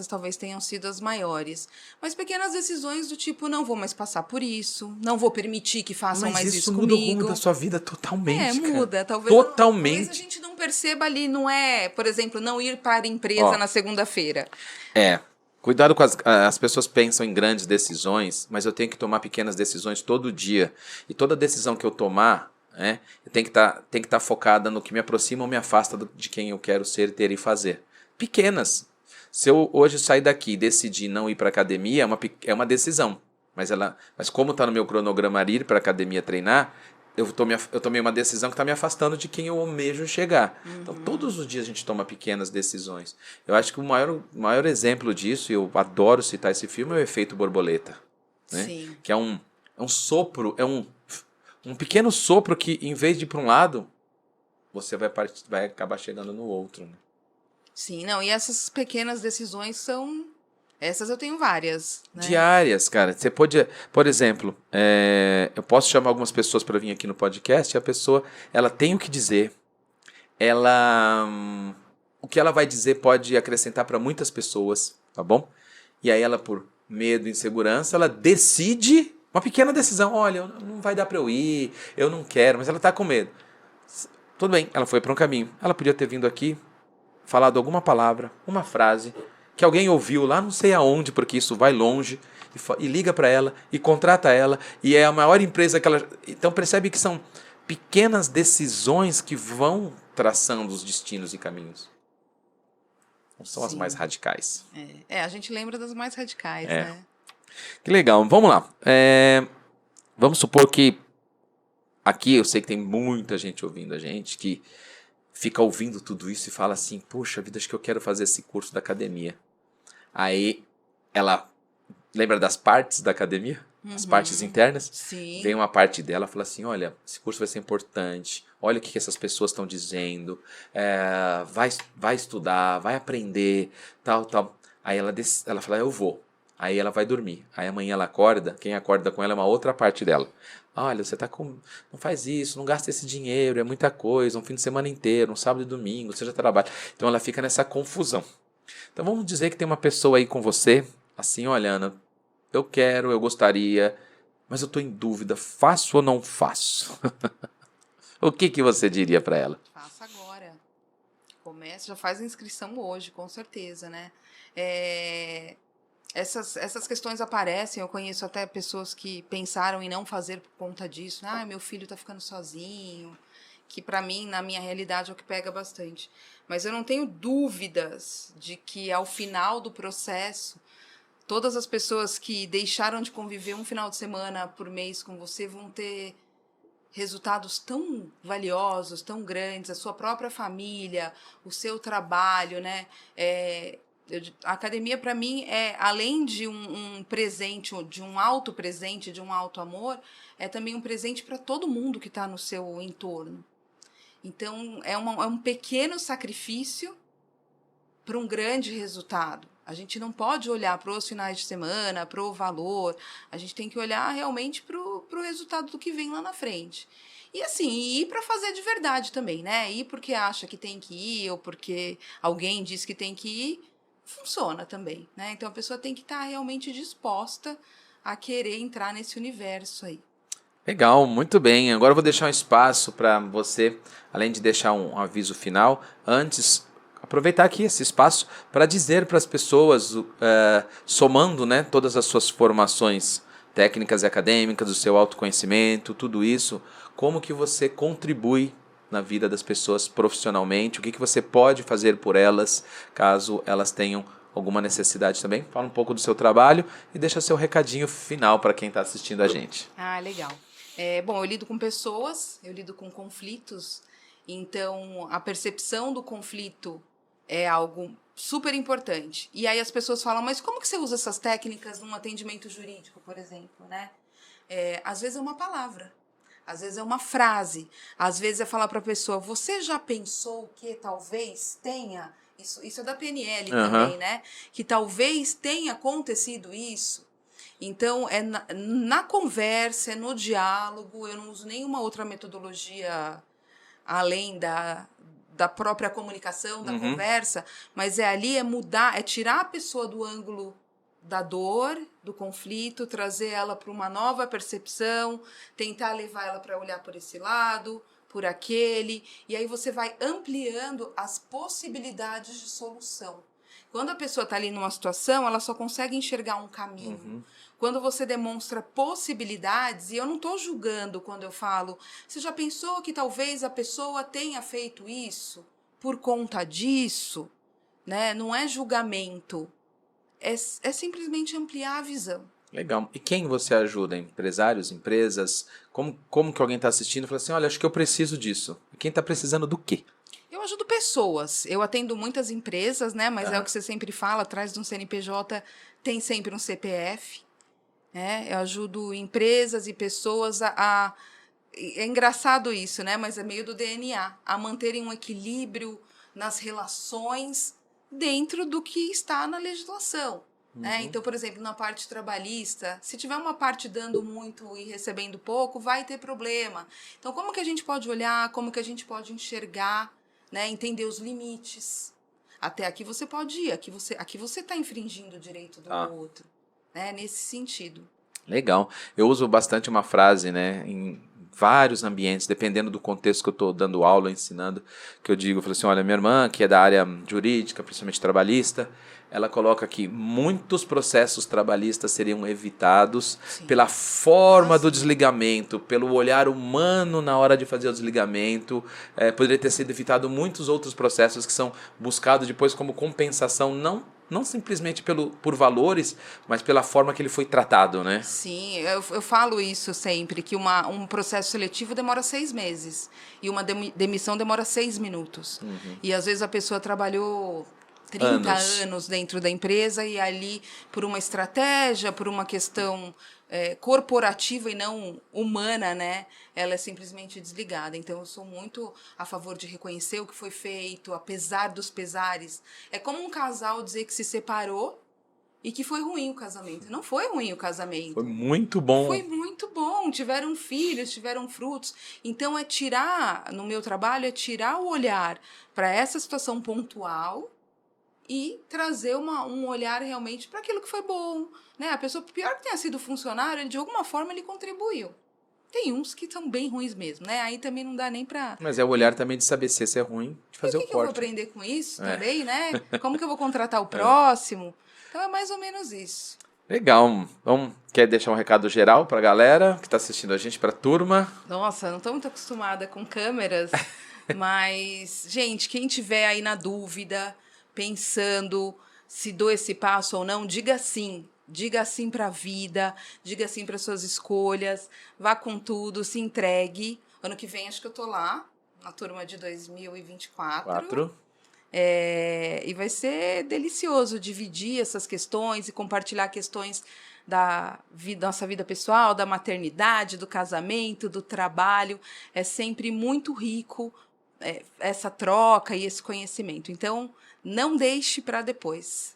talvez tenham sido as maiores. Mas pequenas decisões do tipo, não vou mais passar por isso, não vou permitir que façam mais isso comigo. Mas isso muda o rumo da sua vida totalmente, cara. Muda. Talvez a gente não perceba ali, não é, por exemplo, não ir para a empresa na segunda-feira. Cuidado com as pessoas pensam em grandes decisões, mas eu tenho que tomar pequenas decisões todo dia. E toda decisão que eu tomar, tem que estar focada no que me aproxima ou me afasta de quem eu quero ser, ter e fazer. Pequenas. Se eu hoje sair daqui e decidir não ir para a academia, é uma decisão. Mas como está no meu cronograma ir para a academia treinar, eu tomei uma decisão que está me afastando de quem eu almejo chegar. Então, todos os dias a gente toma pequenas decisões. Eu acho que o maior exemplo disso, e eu adoro citar esse filme, é o Efeito Borboleta. Né? Sim. Que é um sopro, um pequeno sopro que, em vez de ir para um lado, você vai acabar chegando no outro. Né? Sim, não, e essas pequenas decisões são... Essas eu tenho várias. Né? Diárias, cara. Você pode, por exemplo, eu posso chamar algumas pessoas para vir aqui no podcast e a pessoa, ela tem o que dizer, o que ela vai dizer pode acrescentar para muitas pessoas, tá bom? E aí ela, por medo, insegurança, ela decide uma pequena decisão. Olha, não vai dar para eu ir, eu não quero, mas ela está com medo. Tudo bem, ela foi para um caminho. Ela podia ter vindo aqui, falado alguma palavra, uma frase, que alguém ouviu lá não sei aonde, porque isso vai longe, e liga para ela, e contrata ela, e é a maior empresa que ela... Então percebe que são pequenas decisões que vão traçando os destinos e caminhos. Não são as mais radicais. A gente lembra das mais radicais, né? Que legal, vamos lá. Vamos supor que aqui eu sei que tem muita gente ouvindo a gente que fica ouvindo tudo isso e fala assim, poxa vida, acho que eu quero fazer esse curso da academia. Aí ela lembra das partes da academia? As partes internas? Sim. Vem uma parte dela e fala assim, olha, esse curso vai ser importante, olha o que essas pessoas estão dizendo, vai estudar, vai aprender, tal. Aí ela fala, eu vou. Aí ela vai dormir. Aí amanhã ela acorda, quem acorda com ela é uma outra parte dela. Olha, você não faz isso, não gasta esse dinheiro, é muita coisa, um fim de semana inteiro, um sábado e domingo, você já trabalha. Então ela fica nessa confusão. Então vamos dizer que tem uma pessoa aí com você, assim, olha, Ana, eu gostaria, mas eu estou em dúvida, faço ou não faço? O que você diria para ela? Faça agora. Comece, já faz a inscrição hoje, com certeza, né? Essas questões aparecem, eu conheço até pessoas que pensaram em não fazer por conta disso. Meu filho está ficando sozinho, que para mim, na minha realidade, é o que pega bastante. Mas eu não tenho dúvidas de que ao final do processo, todas as pessoas que deixaram de conviver um final de semana por mês com você vão ter resultados tão valiosos, tão grandes, a sua própria família, o seu trabalho, né? A academia, para mim, além de um presente, de um auto-presente, de um auto-amor, é também um presente para todo mundo que está no seu entorno. Então, é um pequeno sacrifício para um grande resultado. A gente não pode olhar para os finais de semana, para o valor. A gente tem que olhar realmente para o resultado do que vem lá na frente. E assim, ir para fazer de verdade também, né? Ir porque acha que tem que ir ou porque alguém diz que tem que ir, funciona também, né? Então a pessoa tem que estar realmente disposta a querer entrar nesse universo aí. Legal, muito bem. Agora eu vou deixar um espaço para você, além de deixar um aviso final, antes aproveitar aqui esse espaço para dizer para as pessoas, somando, né, todas as suas formações técnicas e acadêmicas, o seu autoconhecimento, tudo isso, como que você contribui na vida das pessoas profissionalmente, o que que você pode fazer por elas, caso elas tenham alguma necessidade também. Fala um pouco do seu trabalho e deixa seu recadinho final para quem está assistindo a gente. Ah, legal. Bom, eu lido com pessoas, eu lido com conflitos, então a percepção do conflito é algo super importante. E aí as pessoas falam, mas como que você usa essas técnicas num atendimento jurídico, por exemplo, né? Às vezes é uma palavra, às vezes é uma frase, às vezes é falar para a pessoa, você já pensou que talvez tenha, isso é da PNL também, né? Que talvez tenha acontecido isso. Então, é na conversa, é no diálogo, eu não uso nenhuma outra metodologia além da própria comunicação, da conversa, mas ali é mudar, é tirar a pessoa do ângulo da dor, do conflito, trazer ela para uma nova percepção, tentar levar ela para olhar por esse lado, por aquele, e aí você vai ampliando as possibilidades de solução. Quando a pessoa está ali numa situação, ela só consegue enxergar um caminho. Quando você demonstra possibilidades, e eu não estou julgando quando eu falo, você já pensou que talvez a pessoa tenha feito isso por conta disso? Né? Não é julgamento, é simplesmente ampliar a visão. Legal. E quem você ajuda? Empresários, empresas? Como que alguém está assistindo e fala assim, olha, acho que eu preciso disso. E quem está precisando do quê? Eu ajudo pessoas. Eu atendo muitas empresas, né? Mas é o que você sempre fala, atrás de um CNPJ tem sempre um CPF. Né? Eu ajudo empresas e pessoas é engraçado isso, né? Mas é meio do DNA, a manterem um equilíbrio nas relações dentro do que está na legislação. Né? Então, por exemplo, na parte trabalhista, se tiver uma parte dando muito e recebendo pouco, vai ter problema. Então, como que a gente pode olhar, como que a gente pode enxergar, né? Entender os limites. Até aqui você pode ir, aqui você está infringindo o direito do outro. Né? Nesse sentido. Legal. Eu uso bastante uma frase, né, em vários ambientes, dependendo do contexto que eu estou dando aula, ensinando, que eu digo, eu falo assim, olha, minha irmã, que é da área jurídica, principalmente trabalhista, ela coloca que muitos processos trabalhistas seriam evitados pela forma do desligamento, pelo olhar humano na hora de fazer o desligamento. Poderia ter sido evitado muitos outros processos que são buscados depois como compensação, não simplesmente por valores, mas pela forma que ele foi tratado, né? Sim, eu falo isso sempre, que um processo seletivo demora 6 meses e uma demissão demora 6 minutos. E às vezes a pessoa trabalhou 30 anos dentro da empresa e ali, por uma estratégia, por uma questão corporativa e não humana, né? Ela é simplesmente desligada. Então, eu sou muito a favor de reconhecer o que foi feito, apesar dos pesares. É como um casal dizer que se separou e que foi ruim o casamento. Não foi ruim o casamento. Foi muito bom. Foi muito bom. Tiveram filhos, tiveram frutos. Então, no meu trabalho, é tirar o olhar para essa situação pontual e trazer um olhar realmente para aquilo que foi bom. Né? A pessoa, pior que tenha sido funcionário, de alguma forma ele contribuiu. Tem uns que são bem ruins mesmo, né? Aí também não dá nem para... Mas é o olhar também de saber se esse é ruim, de fazer o corte. O que eu vou aprender com isso também, né? Como que eu vou contratar o próximo? Então é mais ou menos isso. Legal. Quer deixar um recado geral para a galera que está assistindo a gente, para a turma? Nossa, não estou muito acostumada com câmeras, mas, gente, quem tiver aí na dúvida, pensando se dou esse passo ou não, diga sim. Diga sim para a vida, diga sim para suas escolhas, vá com tudo, se entregue. Ano que vem acho que eu tô lá, na turma de 2024. E vai ser delicioso dividir essas questões e compartilhar questões da nossa vida pessoal, da maternidade, do casamento, do trabalho. É sempre muito rico essa troca e esse conhecimento. Então, não deixe para depois.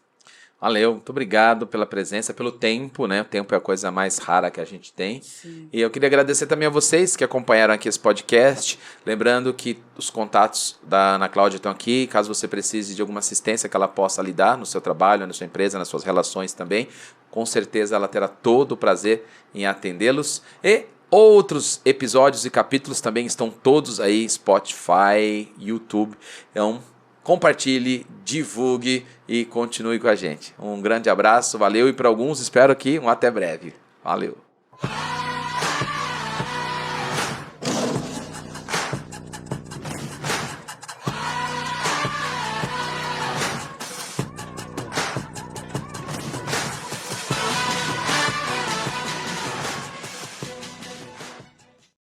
Valeu, muito obrigado pela presença, pelo tempo, né? O tempo é a coisa mais rara que a gente tem. Sim. E eu queria agradecer também a vocês que acompanharam aqui esse podcast. Lembrando que os contatos da Ana Cláudia estão aqui, caso você precise de alguma assistência que ela possa lhe dar no seu trabalho, na sua empresa, nas suas relações também. Com certeza ela terá todo o prazer em atendê-los. E outros episódios e capítulos também estão todos aí, Spotify, YouTube. Então, compartilhe, divulgue e continue com a gente. Um grande abraço, valeu, e para alguns espero que um até breve. Valeu!